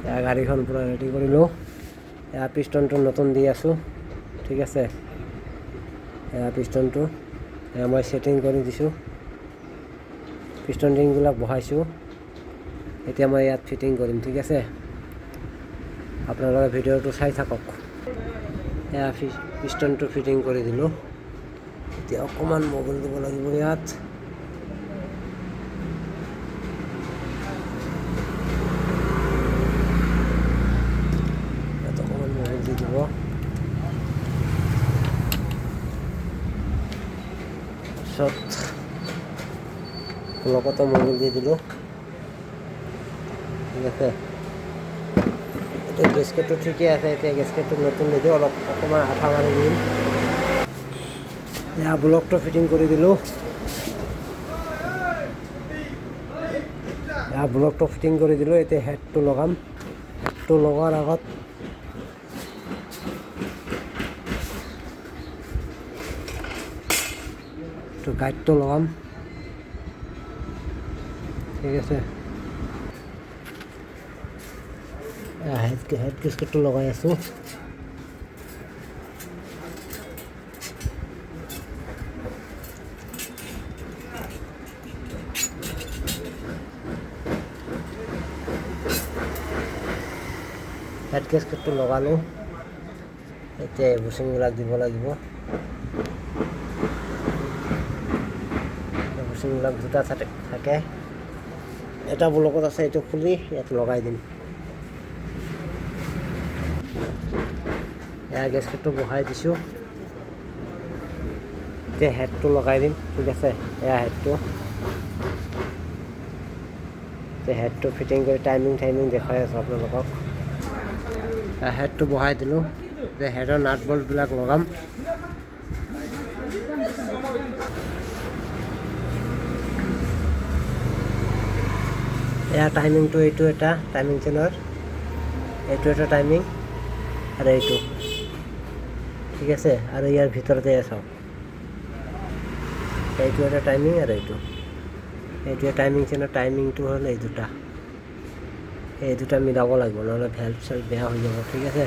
গাড়ীখন পূৰা ৰেডি কৰিলোঁ। এয়া পিষ্টনটো নতুন দি আছোঁ, ঠিক আছে। এয়া পিষ্টনটো মই ছেটিং কৰি দিছোঁ, পিষ্টন ৰিংবিলাক বহাইছোঁ। এতিয়া মই ইয়াত ফিটিং কৰিম, ঠিক আছে। আপোনালোকে ভিডিঅ'টো চাই থাকক। এয়া পিষ্টনটো ফিটিং কৰি দিলোঁ। এতিয়া অকণমান মোবাইল দিব লাগিব ইয়াত। অকণমান মোবাইল দি দিব। তাৰপিছত লগতে মোবাইল দি দিলোঁ, ঠিক আছে। এতিয়া গেছকেটটো ঠিকে আছে। এতিয়া গেছকেটটো নতুন নিদিওঁ, অকণমান আঠা মাৰি দিম। এয়া ব্লকটো ফিটিং কৰি দিলোঁ। ব্লকটো ফিটিং কৰি দিলোঁ। এতিয়া হেডটো লগাম। হেডটো লগোৱাৰ আগত গাইডটো লগাম, ঠিক আছে। হেড গেছকেটটো লগাই আছোঁ। হেড গেছকেটটো লগালোঁ। এতিয়া বুচিংবিলাক দিব লাগিব। বুচিংবিলাক দুটা থাকে, এটা ব্লকত আছে, এইটো খুলি ইয়াত লগাই দিম। এয়া গেছকেটটো বহাই দিছোঁ। এতিয়া হেডটো লগাই দিম, ঠিক আছে। এয়া হেডটো, এতিয়া হেডটো ফিটিং কৰি টাইমিং দেখুৱাই আছোঁ আপোনালোকক। হেডটো বহাই দিলোঁ। এতিয়া হেডৰ নাট বল্টবিলাক লগাম। এয়া টাইমিংটো, এইটো এটা টাইমিং চেনৰ, এইটো এটা টাইমিং আৰু এইটো, ঠিক আছে। আৰু ইয়াৰ ভিতৰতে চাওক, এইটো এটা টাইমিং আৰু এইটো টাইমিং চেনৰ টাইমিংটো হ'ল এই দুটা মিলাব লাগিব, নহ'লে ভেল্ভ চেল্ভ বেয়া হৈ যাব, ঠিক আছে।